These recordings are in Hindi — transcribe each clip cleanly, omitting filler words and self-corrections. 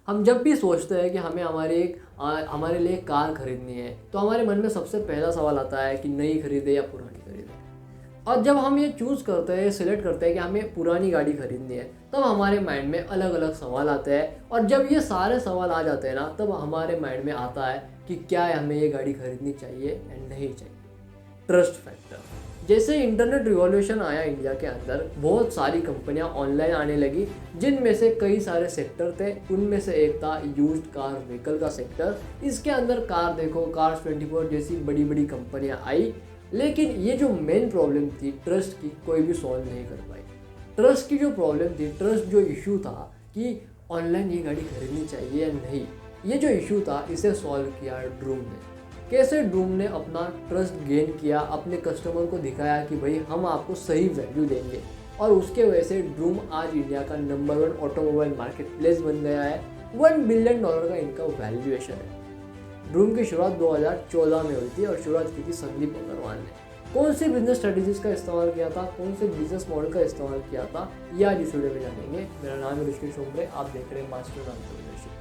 हम जब भी सोचते हैं कि हमें हमारे लिए कार खरीदनी है तो हमारे मन में सबसे पहला सवाल आता है कि नई खरीदे या पुरानी खरीदे। और जब हम ये चूज़ करते हैं, सिलेक्ट करते हैं कि हमें पुरानी गाड़ी खरीदनी है, तब हमारे माइंड में अलग अलग सवाल आते हैं। और जब ये सारे सवाल आ जाते हैं ना, तब हमारे माइंड में आता है कि क्या हमें ये गाड़ी खरीदनी चाहिए या नहीं चाहिए। Trust factor. जैसे इंटरनेट रिवॉल्यूशन आया इंडिया के अंदर, बहुत सारी कंपनियां ऑनलाइन आने लगी, जिनमें से कई सारे सेक्टर थे। उनमें से एक था यूज्ड कार व्हीकल का सेक्टर। इसके अंदर कार देखो, कार्स 24 जैसी बड़ी बड़ी कंपनियां आई, लेकिन ये जो मेन प्रॉब्लम थी ट्रस्ट की, कोई भी सॉल्व नहीं कर पाई। ट्रस्ट की जो प्रॉब्लम थी, ट्रस्ट जो इशू था कि ऑनलाइन ये गाड़ी खरीदनी चाहिए या नहीं, ये जो इशू था इसे सॉल्व किया ड्रूम ने। कैसे ड्रूम ने अपना ट्रस्ट गेन किया, अपने कस्टमर को दिखाया कि भाई हम आपको सही वैल्यू देंगे, और उसके वजह से ड्रूम आज इंडिया का नंबर 1 ऑटोमोबाइल मार्केट प्लेस बन गया है। $1 बिलियन का इनका वैल्यूएशन है। ड्रूम की शुरुआत 2014 में हुई थी और शुरुआत की थी संदीप अग्रवाल ने। कौन सी बिजनेस स्ट्रेटेजीज का इस्तेमाल किया था, कौन से बिजनेस मॉडल का इस्तेमाल किया था, ये आज इस वीडियो में जानेंगे। मेरा नाम है ऋषिकेश उमरे, आप देख रहे हैं मास्टर एंटरप्रेन्योरशिप।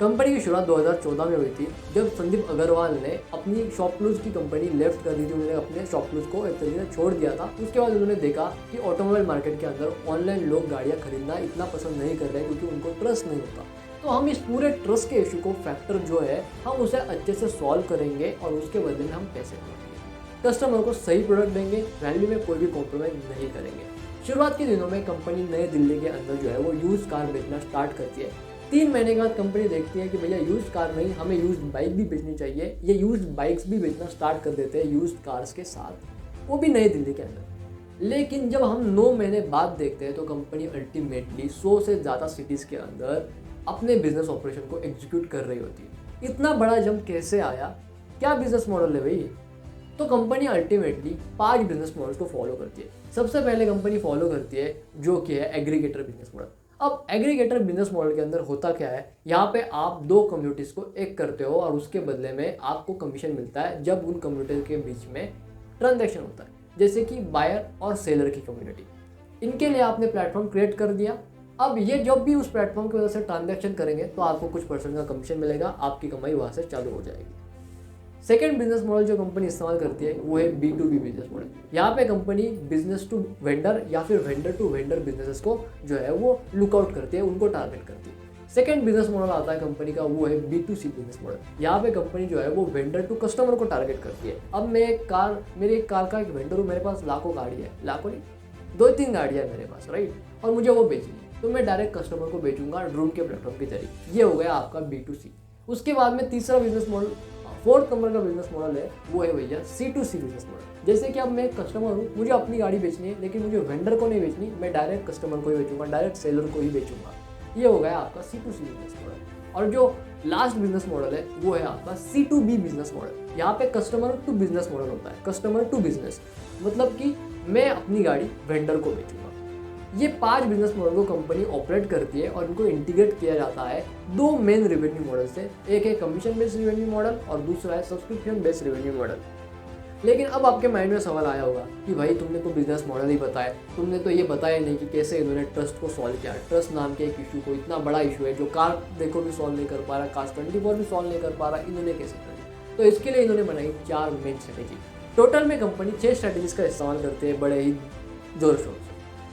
कंपनी की शुरुआत 2014 में हुई थी, जब संदीप अग्रवाल ने अपनी शॉपक्लूज की कंपनी लेफ्ट कर दी थी। उन्होंने अपने शॉपक्लूज को एक तरीके से छोड़ दिया था। उसके बाद उन्होंने देखा कि ऑटोमोबाइल मार्केट के अंदर ऑनलाइन लोग गाड़ियां खरीदना इतना पसंद नहीं कर रहे, क्योंकि उनको ट्रस्ट नहीं होता। तो हम इस पूरे ट्रस्ट के इशू को, फैक्टर जो है, हम उसे अच्छे से सॉल्व करेंगे और उसके बदले में हम पैसे कमाएंगे। कस्टमर को सही प्रोडक्ट देंगे, वैल्यू में कोई भी कॉम्प्रोमाइज नहीं करेंगे। शुरुआत के दिनों में कंपनी नई दिल्ली के अंदर जो है वो यूज कार बेचना स्टार्ट करती है। 3 महीने के बाद कंपनी देखती है कि भैया यूज्ड कार नहीं, हमें यूज्ड बाइक भी बेचनी चाहिए। ये यूज्ड बाइक्स भी बेचना स्टार्ट कर देते हैं यूज्ड कार्स के साथ, वो भी नई दिल्ली के अंदर। लेकिन जब हम 9 महीने बाद देखते हैं तो कंपनी अल्टीमेटली 100 से ज़्यादा सिटीज़ के अंदर अपने बिजनेस ऑपरेशन को एग्जीक्यूट कर रही होती है। इतना बड़ा जंप कैसे आया, क्या बिजनेस मॉडल है भाई? तो कंपनी अल्टीमेटली 5 बिजनेस मॉडल्स को फॉलो करती है। सबसे पहले कंपनी फॉलो करती है जो कि है एग्रीगेटर बिजनेस मॉडल। अब एग्रीगेटर बिजनेस मॉडल के अंदर होता क्या है, यहाँ पे आप 2 कम्युनिटीज़ को एक करते हो और उसके बदले में आपको कमीशन मिलता है जब उन कम्युनिटी के बीच में ट्रांजैक्शन होता है। जैसे कि बायर और सेलर की कम्युनिटी, इनके लिए आपने प्लेटफॉर्म क्रिएट कर दिया। अब ये जब भी उस प्लेटफॉर्म की वजह से ट्रांजैक्शन करेंगे तो आपको कुछ % का कमीशन मिलेगा, आपकी कमाई वहाँ से चालू हो जाएगी। सेकेंड बिजनेस मॉडल जो कंपनी इस्तेमाल करती है वो है B2B बिजनेस मॉडल। यहाँ पे कंपनी बिजनेस टू वेंडर या फिर वेंडर टू वेंडर बिजनेसेस को जो है वो लुकआउट करती है, उनको टारगेट करती है। सेकेंड बिजनेस मॉडल आता है कंपनी का, वो है B2C बिजनेस मॉडल। यहाँ पे कंपनी जो है वो वेंडर टू कस्टमर को टारगेट करती है। अब मेरी एक कार का एक वेंडर हूँ, मेरे पास लाखों गाड़ी है, लाखों नहीं 2-3 गाड़ियाँ मेरे पास, राइट, और मुझे वो बेचनी है, तो मैं डायरेक्ट कस्टमर को बेचूंगा ड्रूम के प्लेटफॉर्म के जरिए। ये हो गया आपका B2C। उसके बाद में तीसरा बिजनेस मॉडल, 4th नंबर का बिजनेस मॉडल है, वो है भैया C2C बिजनेस मॉडल। जैसे कि अब मैं एक कस्टमर हूँ, मुझे अपनी गाड़ी बेचनी है, लेकिन मुझे वेंडर को नहीं बेचनी, मैं डायरेक्ट कस्टमर को ही बेचूंगा, डायरेक्ट सेलर को ही बेचूंगा। ये हो गया आपका C2C बिजनेस मॉडल। और जो लास्ट बिजनेस मॉडल है वो है आपका C2B बिजनेस मॉडल। यहाँ पे कस्टमर टू बिजनेस मॉडल होता है, कस्टमर टू बिजनेस, मतलब कि मैं अपनी गाड़ी वेंडर को बेचूंगा। ये 5 बिजनेस मॉडल को कंपनी ऑपरेट करती है और इनको इंटीग्रेट किया जाता है 2 मेन रेवेन्यू मॉडल से। एक है कमीशन बेस्ड रेवेन्यू मॉडल और दूसरा है सब्सक्रिप्शन बेस्ड रेवेन्यू मॉडल। लेकिन अब आपके माइंड में सवाल आया होगा कि भाई तुमने तो बिजनेस मॉडल ही बताया, तुमने तो ये बताया नहीं कि कैसे इन्होंने ट्रस्ट को सॉल्व किया। ट्रस्ट नाम के एक इशू को, इतना बड़ा इशू है जो कार देखो भी सॉल्व नहीं कर पा रहा, कार्स 24 भी सॉल्व नहीं कर पा रहा, इन्होंने कैसे कर? तो इसके लिए इन्होंने बनाई 4 मेन स्ट्रेटेजी। टोटल में कंपनी 6 स्ट्रेटेजीज का इस्तेमाल करते हैं बड़े ही जोर शोर से,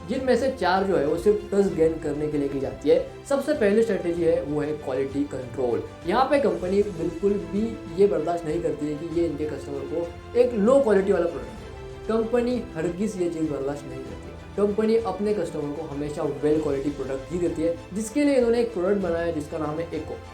जिनमें से 4 जो है वो सिर्फ ट्रस्ट गेन करने के लिए की जाती है। सबसे पहली स्ट्रेटेजी है वो है क्वालिटी कंट्रोल। यहाँ पे कंपनी बिल्कुल भी ये बर्दाश्त नहीं करती है कि ये इनके कस्टमर को एक लो क्वालिटी वाला प्रोडक्ट दे। कंपनी हरगिज़ ये चीज़ बर्दाश्त नहीं करती। कंपनी अपने कस्टमर को हमेशा वेल क्वालिटी प्रोडक्ट ही देती है, जिसके लिए इन्होंने एक प्रोडक्ट बनाया है जिसका नाम है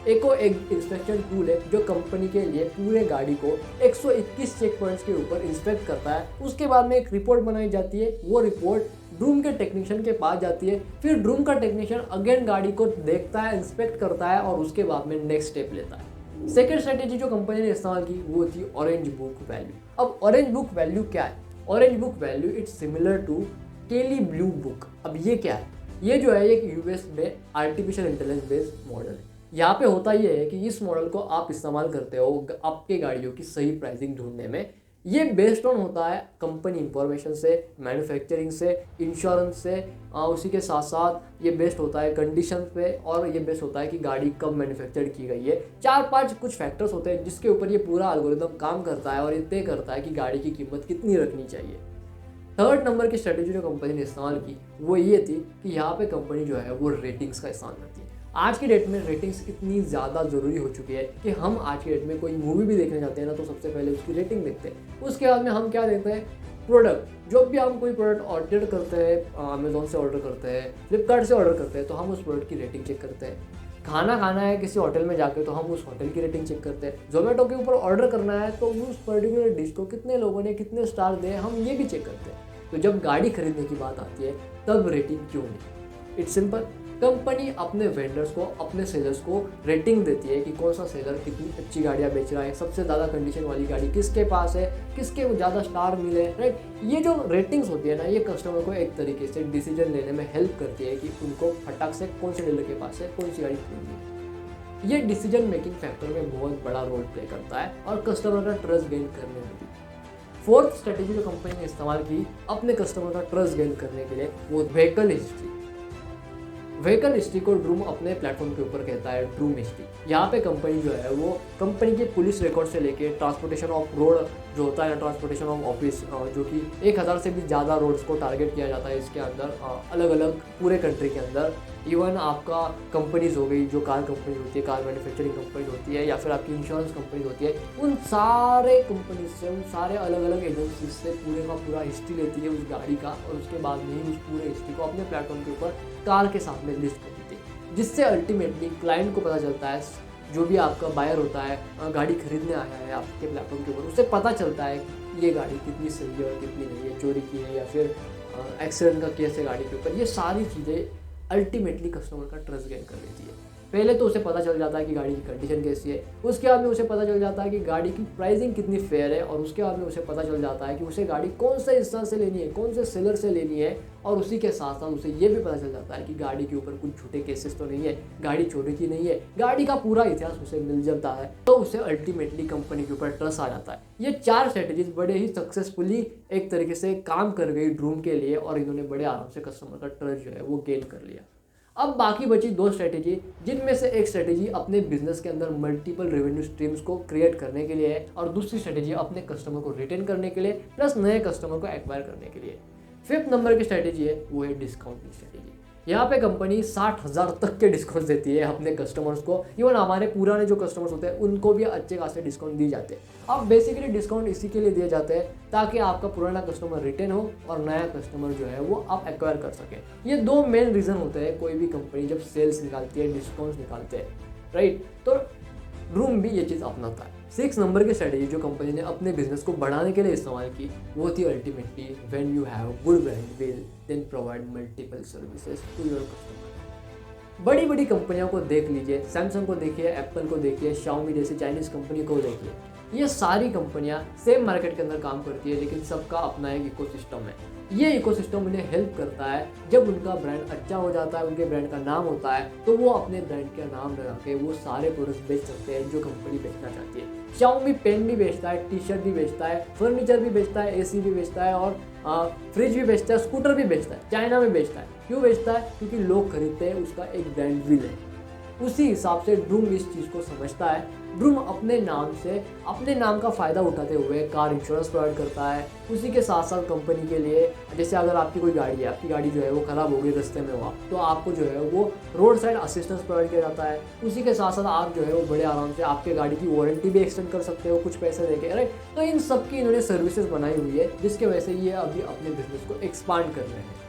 एको एक इंस्पेक्शन टूल है जो कंपनी के लिए पूरे गाड़ी को 121 चेक पॉइंट्स के ऊपर इंस्पेक्ट करता है। उसके बाद में एक रिपोर्ट बनाई जाती है, वो रिपोर्ट ड्रूम के टेक्नीशियन के पास जाती है, फिर ड्रूम का टेक्नीशियन अगेन गाड़ी को देखता है, इंस्पेक्ट करता है और उसके बाद में नेक्स्ट स्टेप लेता है। सेकेंड स्ट्रेटेजी जो कंपनी ने इस्तेमाल की वो थी ऑरेंज बुक वैल्यू। अब ऑरेंज बुक वैल्यू क्या है? Orange book value it's similar to Kelley blue book. अब ये क्या है? ये जो है एक यूएस में आर्टिफिशियल इंटेलिजेंस बेस्ड मॉडल है। यहाँ पे होता ये है कि इस मॉडल को आप इस्तेमाल करते हो आपके गाड़ियों की सही प्राइसिंग ढूंढने में। ये बेस्ड ऑन होता है कंपनी इंफॉर्मेशन से, मैन्युफैक्चरिंग से, इंश्योरेंस से, उसी के साथ साथ ये बेस्ड होता है कंडीशन पे, और ये बेस्ड होता है कि गाड़ी कब मैन्युफैक्चर की गई है। 4-5 कुछ फैक्टर्स होते हैं जिसके ऊपर ये पूरा एल्गोरिदम काम करता है और ये तय करता है कि गाड़ी की कीमत कितनी रखनी चाहिए। थर्ड नंबर की स्ट्रेटेजी जो कंपनी ने इस्तेमाल की वो ये थी कि यहाँ पे कंपनी जो है वो रेटिंग्स का इस्तेमाल करती है। आज की डेट में रेटिंग्स इतनी ज़्यादा ज़रूरी हो चुकी है कि हम आज की डेट में कोई मूवी भी देखने जाते हैं ना, तो सबसे पहले उसकी रेटिंग देखते हैं। उसके बाद में हम क्या देखते हैं, प्रोडक्ट। जब भी हम कोई प्रोडक्ट ऑर्डर करते हैं, अमेजोन से ऑर्डर करते हैं, फ्लिपकार्ट से ऑर्डर करते हैं, तो हम उस प्रोडक्ट की रेटिंग चेक करते हैं। खाना खाना है किसी होटल में जाके, तो हम उस होटल की रेटिंग चेक करते हैं। जोमेटो के ऊपर ऑर्डर करना है तो उस पर्टिकुलर डिश को कितने लोगों ने कितने स्टार दिए, हम ये भी चेक करते हैं। तो जब गाड़ी खरीदने की बात आती है तब रेटिंग क्यों नहीं? It's simple. कंपनी अपने वेंडर्स को, अपने सेलर्स को रेटिंग देती है कि कौन सा सेलर कितनी अच्छी गाड़ियाँ बेच रहा है, सबसे ज़्यादा कंडीशन वाली गाड़ी किसके पास है, किसके ज़्यादा स्टार मिले, राइट। ये जो रेटिंग्स होती है ना, ये कस्टमर को एक तरीके से डिसीजन लेने में हेल्प करती है कि उनको फटाक से कौन से डीलर के पास है कौन सी गाड़ी खरीदनी है। ये डिसीजन मेकिंग फैक्टर में बहुत बड़ा रोल प्ले करता है और कस्टमर का ट्रस्ट गेन करने में भी। फोर्थ स्ट्रेटेजी जो कंपनी ने इस्तेमाल की अपने कस्टमर का ट्रस्ट गेन करने के लिए, वो व्हीकल हिस्ट्री। व्हीकल हिस्ट्री को ड्रूम अपने प्लेटफॉर्म के ऊपर कहता है ड्रूम हिस्ट्री। यहाँ पे कंपनी जो है वो कंपनी के पुलिस रिकॉर्ड से लेके ट्रांसपोर्टेशन ऑफ रोड जो होता है ना, ट्रांसपोर्टेशन ऑफ ऑफिस, जो कि 1000 से भी ज़्यादा रोड्स को टारगेट किया जाता है इसके अंदर, अलग अलग पूरे कंट्री के अंदर। इवन आपका कंपनीज हो गई, जो कार कंपनी होती है, कार मैन्युफैक्चरिंग कंपनी होती है, या फिर आपकी इंश्योरेंस कंपनी होती है, उन सारे कंपनीज से, उन सारे अलग अलग एजेंसीज से पूरे का पूरा हिस्ट्री लेती है उस गाड़ी का, और उसके बाद में ही उस पूरे हिस्ट्री को अपने प्लेटफॉर्म के ऊपर कार के साथ में लिस्ट कर देती है, जिससे अल्टीमेटली क्लाइंट को पता चलता है, जो भी आपका बायर होता है, गाड़ी खरीदने आया है आपके प्लेटफॉर्म के ऊपर, उससे पता चलता है कि ये गाड़ी कितनी सही है और कितनी नहीं है, चोरी की है या फिर एक्सीडेंट का केस है गाड़ी के ऊपर। ये सारी चीज़ें अल्टीमेटली कस्टमर का ट्रस्ट गेन कर लेती है। पहले तो उसे पता चल जाता है कि गाड़ी की कंडीशन कैसी है, उसके बाद में उसे पता चल जाता है कि गाड़ी की प्राइसिंग कितनी फेयर है, और उसके बाद में उसे पता चल जाता है कि उसे गाड़ी कौन से इंसान से लेनी है, कौन से सेलर से लेनी है, और उसी के साथ साथ उसे ये भी पता चल जाता है कि गाड़ी के ऊपर कुछ झूठे केसेस तो नहीं है, गाड़ी चोरी की नहीं है, गाड़ी का पूरा इतिहास उसे मिल जाता है, तो उसे अल्टीमेटली कंपनी के ऊपर ट्रस्ट आ जाता है। ये 4 स्ट्रेटेजीज बड़े ही सक्सेसफुली एक तरीके से काम कर गई ड्रूम के लिए, और इन्होंने बड़े आराम से कस्टमर का ट्रस्ट जो है वो गेन कर लिया। अब बाकी बची 2 स्ट्रेटेजी, जिनमें से एक स्ट्रेटेजी अपने बिजनेस के अंदर मल्टीपल रेवेन्यू स्ट्रीम्स को क्रिएट करने के लिए है, और दूसरी स्ट्रेटेजी अपने कस्टमर को रिटेन करने के लिए प्लस नए कस्टमर को एक्वायर करने के लिए। 5th नंबर की स्ट्रेटेजी है वो है डिस्काउंटिंग स्ट्रेटेजी। यहाँ पे कंपनी 60,000 तक के डिस्काउंट देती है अपने कस्टमर्स को। इवन हमारे पुराने जो कस्टमर्स होते हैं उनको भी अच्छे खासे डिस्काउंट दिए जाते हैं। अब बेसिकली डिस्काउंट इसी के लिए दिए जाते हैं ताकि आपका पुराना कस्टमर रिटेन हो और नया कस्टमर जो है वो आप एक्वायर कर सकें। ये 2 मेन रीज़न होते हैं कोई भी कंपनी जब सेल्स निकालती है, डिस्काउंट्स निकालते हैं, राइट। तो ड्रूम भी ये चीज़ अपनाता है। 6 नंबर की स्ट्रेटेजी जो कंपनी ने अपने बिजनेस को बढ़ाने के लिए इस्तेमाल की वो थी ultimately when you have good brand will then provide multiple services to your customer. बड़ी बड़ी कंपनियों को देख लीजिए, सैमसंग को देखिए, एप्पल को देखिए, शाओमी जैसी चाइनीज़ कंपनी को देखिए, ये सारी कंपनियां सेम मार्केट के अंदर काम करती है, लेकिन सबका अपना एक इकोसिस्टम है। ये इकोसिस्टम उन्हें हेल्प करता है। जब उनका ब्रांड अच्छा हो जाता है, उनके ब्रांड का नाम होता है, तो वो अपने ब्रांड का नाम लगा के वो सारे प्रोडक्ट्स बेच सकते हैं जो कंपनी बेचना चाहती है। शाओमी पेन भी बेचता है, टी शर्ट भी बेचता है, फर्नीचर भी बेचता है, एसी भी बेचता है, और फ्रिज भी बेचता है, स्कूटर भी बेचता है, चाइना में बेचता है। क्यों बेचता है? क्योंकि लोग खरीदते हैं, उसका एक ब्रांड विल है। उसी हिसाब से ड्रूम इस चीज़ को समझता है। ड्रूम अपने नाम से, अपने नाम का फ़ायदा उठाते हुए कार इंश्योरेंस प्रोवाइड करता है। उसी के साथ साथ कंपनी के लिए, जैसे अगर आपकी कोई गाड़ी है, आपकी गाड़ी जो है वो ख़राब हो गई रास्ते में हुआ, तो आपको जो है वो रोड साइड असिस्टेंस प्रोवाइड किया जाता है। उसी के साथ साथ आप जो है वो बड़े आराम से आपके गाड़ी की वारंटी भी एक्सटेंड कर सकते हो कुछ पैसे देके, राइट। तो इन सब की इन्होंने सर्विसेज बनाई हुई है, जिसके वजह से ये अभी अपने बिजनेस को एक्सपांड कर रहे हैं।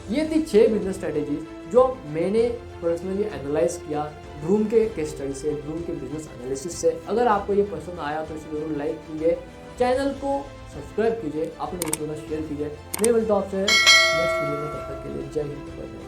ये थी 6 बिजनेस स्ट्रेटेजीज जो मैंने पर्सनली एनालाइज किया ड्रूम के केस स्टडी से, ड्रूम के बिजनेस एनालिसिस से। अगर आपको ये पसंद आया तो इसे जरूर लाइक कीजिए, चैनल को सब्सक्राइब कीजिए, अपने दोस्तों को शेयर कीजिए। मैं मिलता हूं आपसे नेक्स्ट वीडियो में, तब तक के लिए जय हिंद।